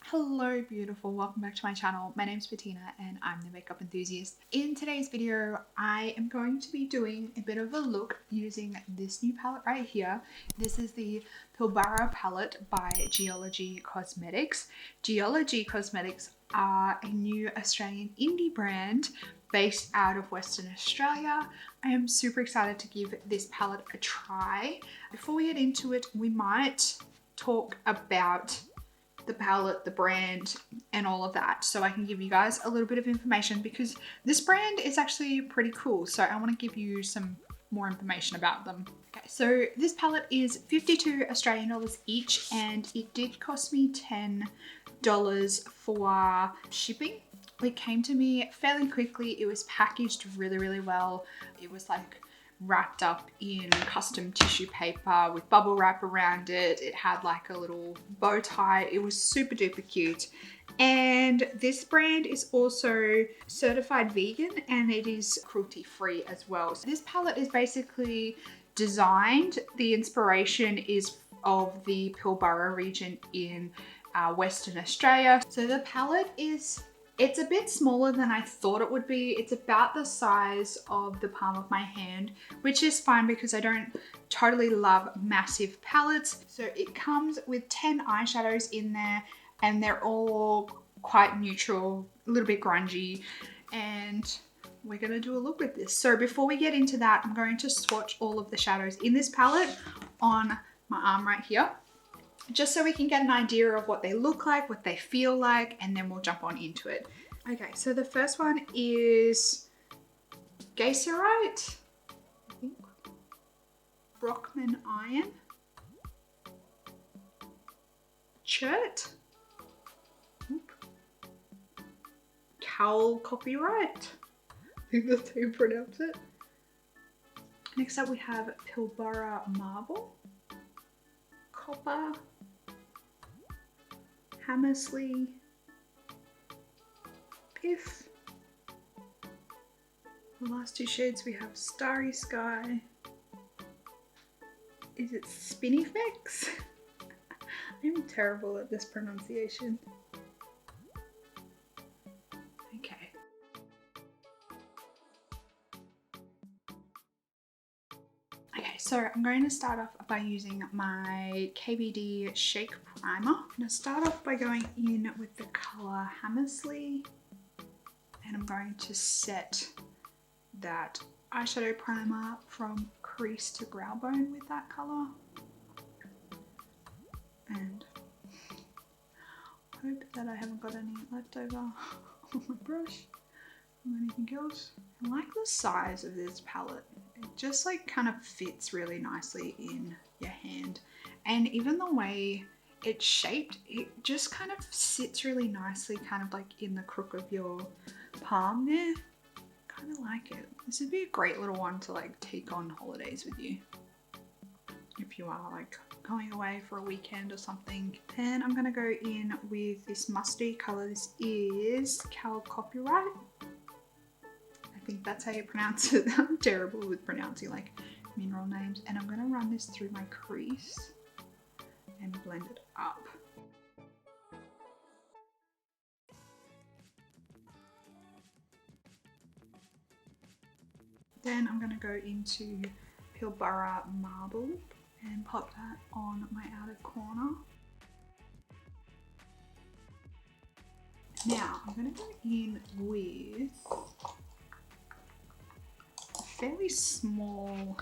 Hello beautiful, welcome back to my channel. My name's Bettina and I'm the makeup enthusiast. In today's video, I am going to be doing a bit of a look using this new palette right here. This is the Pilbara palette by Geologie Cosmetics. Geologie Cosmetics are a new Australian indie brand based out of Western Australia. I am super excited to give this palette a try. Before we get into it, we might talk about the palette, the brand, and all of that, so I can give you guys a little bit of information because this brand is actually pretty cool, so I want to give you some more information about them. Okay, so this palette is 52 Australian dollars each, and it did cost me $10 for shipping. It came to me fairly quickly. It was packaged really well. It was like wrapped up in custom tissue paper with bubble wrap around it. It had like a little bow tie. It was super duper cute. And this brand is also certified vegan and it is cruelty free as well. So this palette is basically designed, the inspiration is of the Pilbara region in Western Australia. So the palette it's a bit smaller than I thought it would be. It's about the size of the palm of my hand, which is fine because I don't totally love massive palettes. So it comes with 10 eyeshadows in there and they're all quite neutral, a little bit grungy, and we're gonna do a look with this. So before we get into that, I'm going to swatch all of the shadows in this palette on my arm right here, just so we can get an idea of what they look like, what they feel like, and then we'll jump on into it. Okay, so the first one is Geyserite, I think, Brockman Iron, Chert, Cowl Copyright, I think that's how you pronounce it. Next up we have Pilbara Marble, Copper, Hammersley, Piff. The last two shades we have Starry Sky. Is it Spinifex? I'm terrible at this pronunciation. Okay. Okay, so I'm going to start off by using my KBD Shake Primer. I'm going to start off by going in with the colour Hammersley, and I'm going to set that eyeshadow primer from crease to brow bone with that colour. And hope that I haven't got any left over on my brush or anything else. I like the size of this palette. It just like kind of fits really nicely in your hand, and even the way it's shaped, it just kind of sits really nicely kind of like in the crook of your palm there. Kind of like it. This would be a great little one to like take on holidays with you if you are like going away for a weekend or something. Then I'm gonna go in with this musty color. This is Cowl Copyright. I think that's how you pronounce it. I'm terrible with pronouncing like mineral names. And I'm gonna run this through my crease and blend it up. Then I'm gonna go into Pilbara Marble and pop that on my outer corner. Now I'm gonna go in with a fairly small,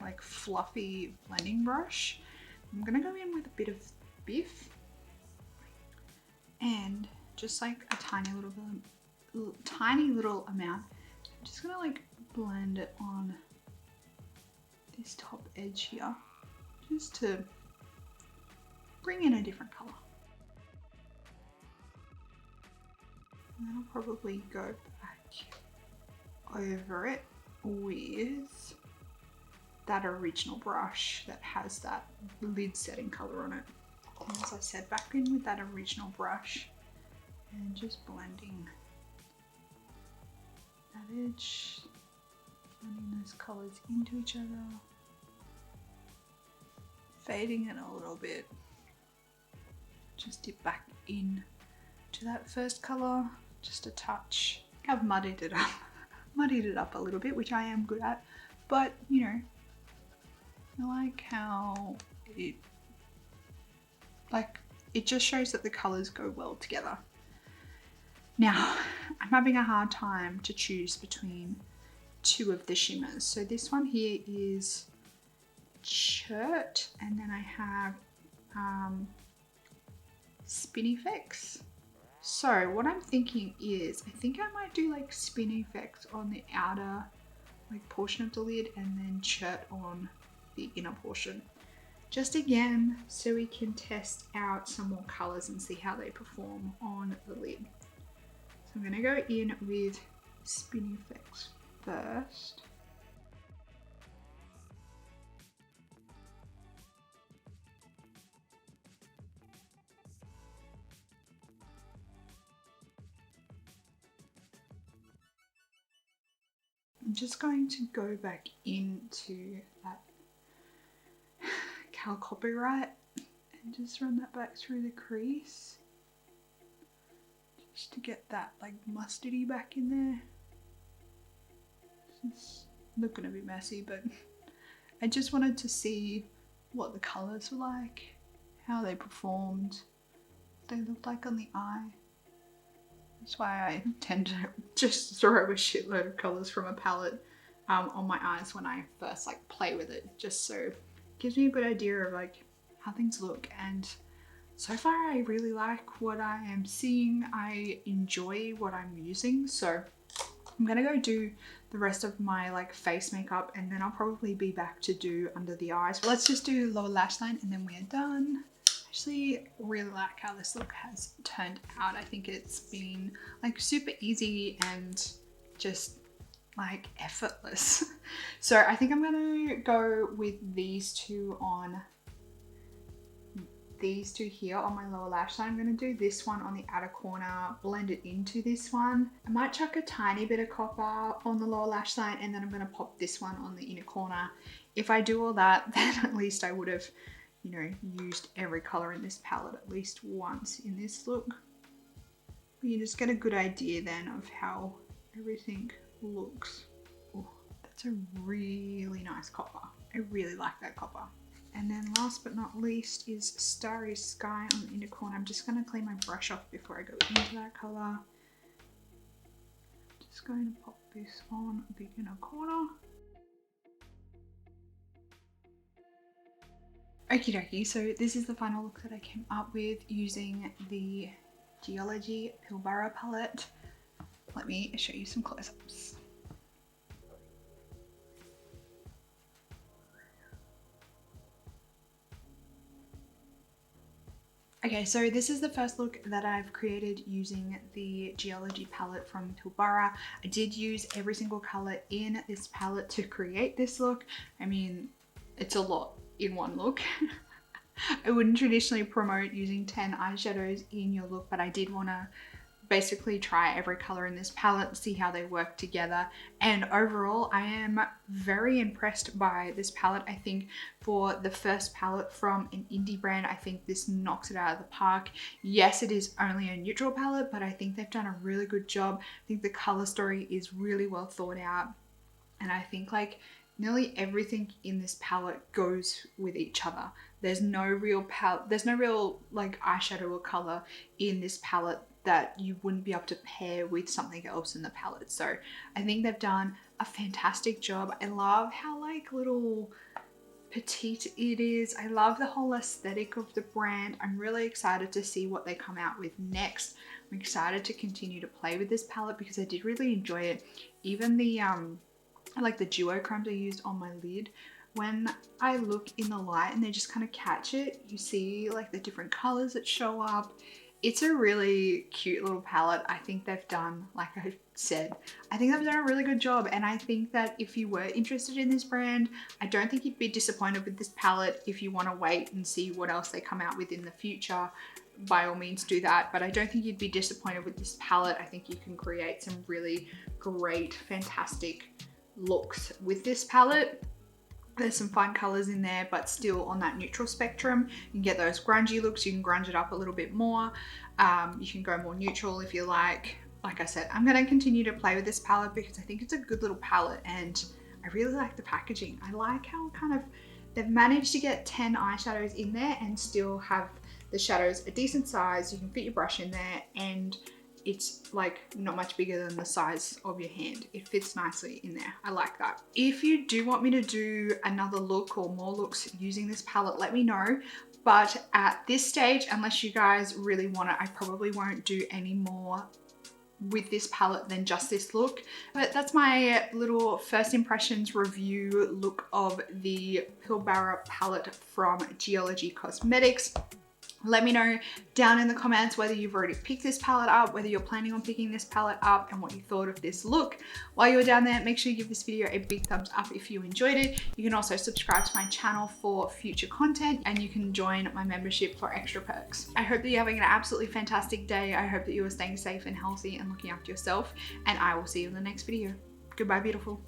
like fluffy blending brush. I'm gonna go in with a bit of Biff and just like a tiny little amount. I'm just gonna like blend it on this top edge here, just to bring in a different color. And then I'll probably go back over it with that original brush that has that lid setting color on it. And as I said, back in with that original brush and just blending that edge, blending those colors into each other, fading it a little bit, just dip back in to that first color, just a touch. I've muddied it up a little bit, which I am good at, but you know, I like how it just shows that the colors go well together. Now, I'm having a hard time to choose between two of the shimmers. So this one here is Chert, and then I have Spin Effects. So what I'm thinking is, I think I might do like Spin Effects on the outer like portion of the lid, and then Chert on the inner portion. Just again, so we can test out some more colors and see how they perform on the lid. So I'm gonna go in with Spin Effects first. I'm just going to go back into that Cal Copyright and just run that back through the crease, just to get that like mustardy back in there. It's not gonna be messy, but I just wanted to see what the colors were like, how they performed, what they looked like on the eye. That's why I tend to just throw a shitload of colors from a palette on my eyes when I first like play with it, just so it gives me a good idea of like how things look. And so far I really like what I am seeing. I enjoy what I'm using, so I'm gonna go do the rest of my like face makeup, and then I'll probably be back to do under the eyes. Let's just do lower lash line and then we're done. Actually really like how this look has turned out. I think it's been like super easy and just like effortless. So I think I'm gonna go with these two here on my lower lash line. I'm gonna do this one on the outer corner, blend it into this one. I might chuck a tiny bit of copper on the lower lash line, and then I'm gonna pop this one on the inner corner. If I do all that, then at least I would have, you know, used every color in this palette at least once in this look. But you just get a good idea then of how everything looks. Oh, that's a really nice copper. I really like that copper. And then last but not least is Starry Sky on the inner corner. I'm just going to clean my brush off before I go into that color. Just going to pop this on the inner corner. Okie dokie, so this is the final look that I came up with using the Geologie Pilbara palette. Let me show you some close-ups. Okay, so this is the first look that I've created using the Geologie palette from Pilbara. I did use every single color in this palette to create this look. I mean, it's a lot in one look. I wouldn't traditionally promote using 10 eyeshadows in your look, but I did want to basically try every color in this palette, see how they work together. And overall, I am very impressed by this palette. I think for the first palette from an indie brand, I think this knocks it out of the park. Yes, it is only a neutral palette, but I think they've done a really good job. I think the color story is really well thought out. And I think like nearly everything in this palette goes with each other. There's no real like eyeshadow or color in this palette that you wouldn't be able to pair with something else in the palette. So I think they've done a fantastic job. I love how like little petite it is. I love the whole aesthetic of the brand. I'm really excited to see what they come out with next. I'm excited to continue to play with this palette because I did really enjoy it. Even the like the duochromes I used on my lid, when I look in the light and they just kind of catch it, you see like the different colors that show up. It's a really cute little palette. I think they've done, like I said, I think they've done a really good job. And I think that if you were interested in this brand, I don't think you'd be disappointed with this palette. If you want to wait and see what else they come out with in the future, by all means do that. But I don't think you'd be disappointed with this palette. I think you can create some really great, fantastic looks with this palette. There's some fun colors in there, but still on that neutral spectrum. You can get those grungy looks. You can grunge it up a little bit more. You can go more neutral if you like. Like I said, I'm going to continue to play with this palette because I think it's a good little palette, and I really like the packaging. I like how kind of they've managed to get 10 eyeshadows in there and still have the shadows a decent size. You can fit your brush in there, and it's like not much bigger than the size of your hand. It fits nicely in there. I like that. If you do want me to do another look or more looks using this palette, let me know. But at this stage, unless you guys really want it, I probably won't do any more with this palette than just this look. But that's my little first impressions review look of the Pilbara palette from Geologie Cosmetics. Let me know down in the comments whether you've already picked this palette up, whether you're planning on picking this palette up, and what you thought of this look. While you're down there, make sure you give this video a big thumbs up if you enjoyed it. You can also subscribe to my channel for future content, and you can join my membership for extra perks. I hope that you're having an absolutely fantastic day. I hope that you are staying safe and healthy and looking after yourself, and I will see you in the next video. Goodbye, beautiful.